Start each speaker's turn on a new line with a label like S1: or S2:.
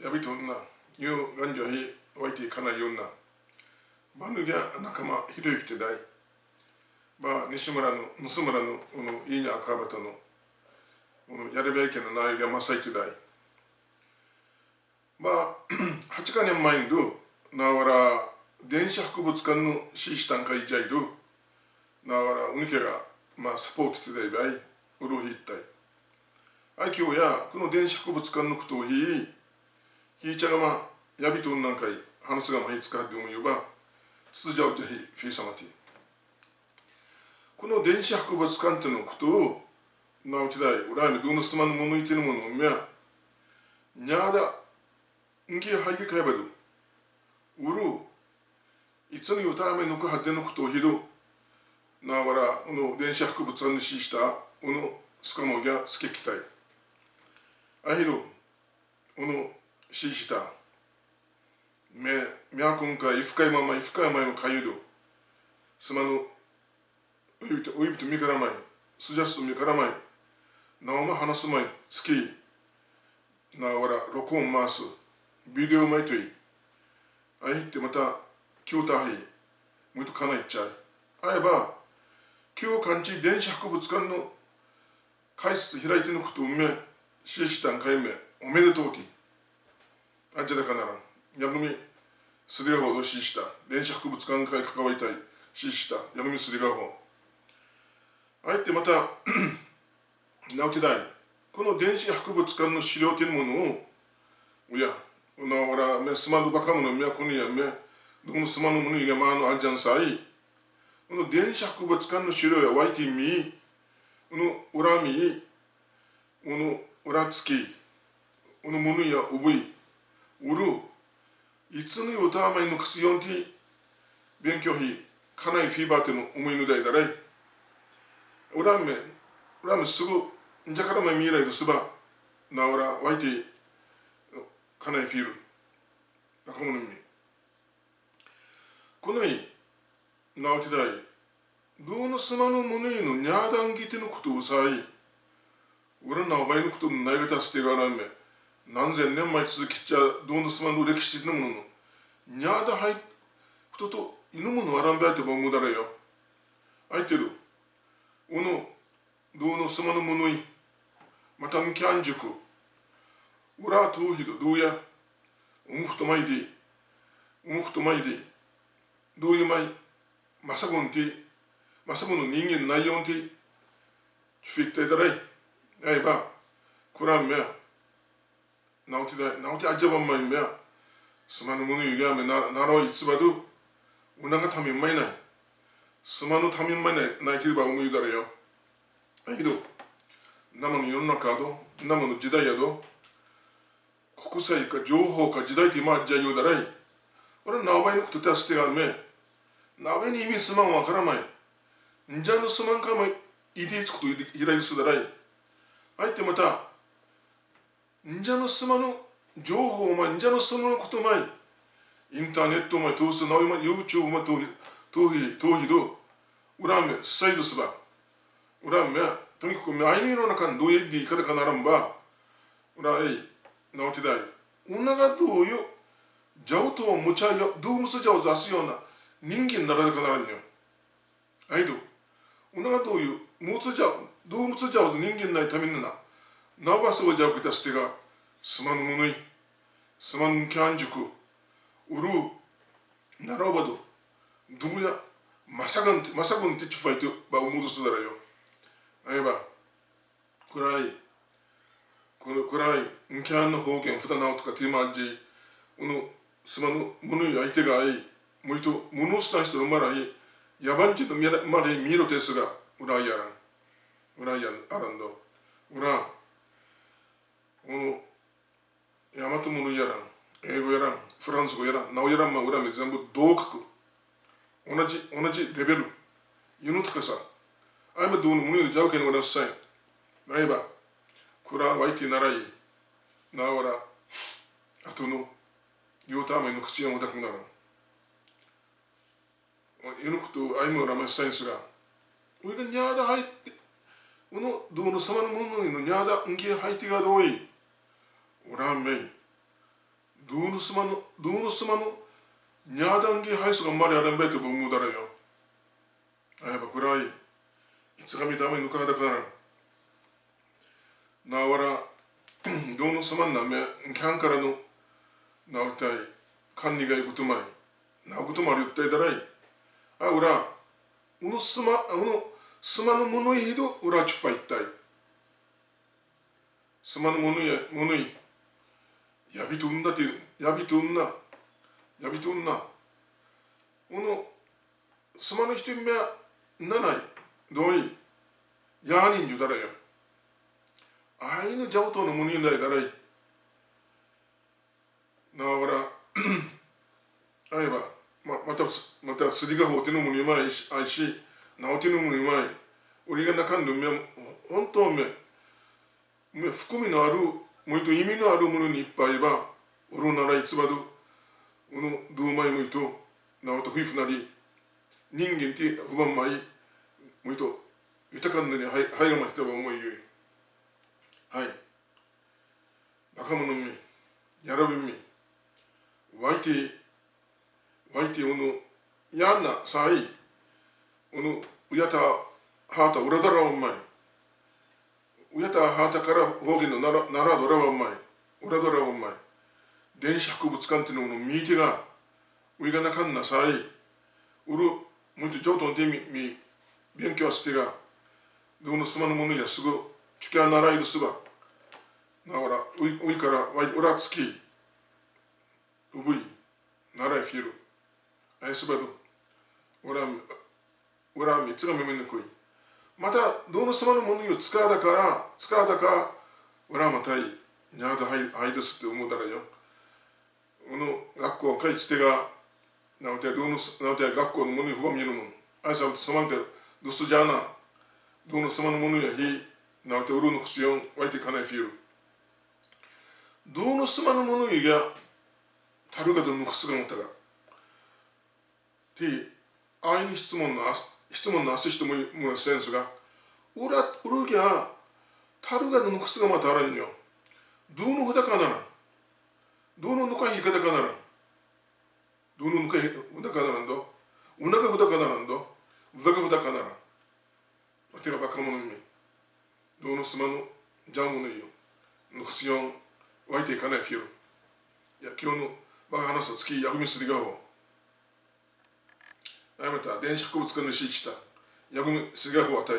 S1: やびとんな、ゆうがんじょひ、わいていかないよんな。ばぬぎゃ仲間ひろゆきてだい。ば、西村の、盗村の、いいにゃ赤ばたの、やれべえけのなゆがまさいてだい。ば、8か年前にど、なわら、電子博物館のししたんかいじゃいど、なわら、うにけが、サポートてだいばい、うろひいったい。あいきょうや、この電子博物館のことをひいちゃがやびとんなんかい、話がひつかって思うば、つじゃうじゃひ、フィーサマティ。この電子博物館ってのことを、なうちだい、うらいめどのすまのものいてるものをみや、にゃだ、んきはぎかやばど、うる、いつのよためのくはてのことをひど、なわら、電子博物館にしした、すかもぎゃすけきたい。あひど、しした、みゃこんかい、いふかいままのかゆど、すまの、ういびとみからまい、すじゃすとみからまい、なおま話すまい、つき、なわら、録音回す、ビデオまいとい、あいってまた、きょうたはい、むいとかないっちゃい。あえば、今日かんち電子博物館の開設開いてのことをめ、ししたんかいめ、おめでとうて。あんちゃだかならん。やぐみ、すりがほどしした。電子博物館会関わりたい。しした。やぐみすりがほ。あえてまた、なおきだい。この電子博物館の資料というものを、うや、なわら、め、すまのばかものみやこにやめ、どこのすまのものいがまのあんじゃんさい。この電子博物館の資料やわいてみ、裏み、裏付き、ものやおぶい、うる、いつのよたまいのくすよんて、勉強費、かないフィーバーての思いのだいだらい。裏めすぐ、んじゃからまみいらいとすば、なわら、わいて、かないフィール。だかものみ。このい、なわてだい、どうのすまのものいのにゃーだんぎてのことをさい、うらなおばいのことのないがたすてがらめ、何千年前続きっちゃ、どうのすまの歴史のものの、にゃーだはいことと、犬ものあらんべあてば思うだれよ。あいてる。どうのすまのものい、またんきゃんじゅく、うらとうひどどうや、ふとまいで、ふとまいで、どういうまい、まさごんて、まさごの人間内容んて、フィットいたらい、あいば、くらんめや、なおてだい、なおてあじゃばんまいめや、すまのものいがめならいつばど、うながたみんまいない、すまのたみんまいないてれば思いだれよ。あいど、生の世の中ど、生の時代やど、国際か情報か時代って今じゃようだらい。俺はなおばいのことてあすてがあるめ。なおいに意味すまんわからない。んじゃのすまんかもいでつこといらいすだらい。あいてまた、んじゃのすまの情報お前、んじゃのすまのことお前、インターネットお前通すなおいま YouTube お前通ひど、うらんめ、さいどすば。うらんめ、とにかくあいの世の中にどういう言い方かならんば、うらい、なおてだい。おながどうよ、じゃおとをむちゃよ、どうむすじゃを出すような人間になられかならんよ。あいど、おながどういう、むつじゃ、どうむつじゃを人間ないためにな、なわそうじゃをきたすてが、すまぬものい、すまぬきゃんじゅく、うるう、ならばど、どうや、まさぐんてちゅファイトばおもどすだらよ。あいば、くらい、くらい、んきゃんの方言ふたなおとかテーマじ、すまぬものい相手があい、もいと、ものすさんしてのまらい、やばんちとまれみろですが、うらいやらん。うらいやあらんど。うら、やまとものやらん。英語やらん。フランス語やらん。なおやらんまうらめ全部同格。同じレベル。ゆの高さ。あいまどうのものよりじゃうけんのがなさい。なえば、くらわいてならい。なわら、あとの、ようたまいの口がもたくならん。ゆのことあいもらまさいんすが、おいがにゃーだはいって、どうのさまのもののにゃーだんけはいてがどうい。おらんめい。 두누스마노 냐단기 하이스가 말이 안 뱉어 보무다래요. 아야바 그라이 이츠가미 다음에 누가 하다 가나 나와라 두누스만 나면 캬ンからの 나오타이 칸니가 이것도 마이 나오고도 말이 때다라이 아 우라 우노 스마노 모노이 히도 우라 추파 있다이 스마노 모노이 야비도 운다って야비도 운나 우노 스마노 히토 임메 나나이 도이 야닌 주다라요 아이는 자오토노 모노이 나이 다라이 나와라あればまたすりがほうてのもにうまいしなおてのもにうまい俺が中の本当め含みのあるもうと意味のあるものにいっぱいばおろならいつばどおのどうまいもいとなおとふいふなり人間って不満まいもいと豊かなにはいがまきたば思いゆいはい若者みやらびみわいておのやんなさいおのうやたはたうらだらわんまいうやたはたから方言のならどらわんまいうらどらわんまい電子博物館っていうのを見てがういがなかんなさいうるもいと上等でみ勉強してがどのすまのものやすぐちゅきゃならいどすばなわらういからわいうらつきうぶいならいフィルあやすばどおらみつがめめぬこいまたどのすまのものよ使うだかおらまたいにゃだはいですって思うだらよこの学校かいつてがなおてどの学校のものよふわみえるもんあやさんすまんてどすじゃなどのすまのものやひなおてうるのくすよんわいてかないフィルどのすまのものよがたるがどのくすがもたがてあいに質問のあす人ものセンスがうるぎゃたるがどのくすがまたあらんよどのふだかならどのぬかひかだかならどのぬかひふだかならんどうなかふだかならんどうざかふだかならんてがばかものみどのすまのじゃものよぬくすよんわいていかないフィルいや今日のばか話す月やぐみすりがほあやめた電子博物館のしいしたやぐみすりがほあたい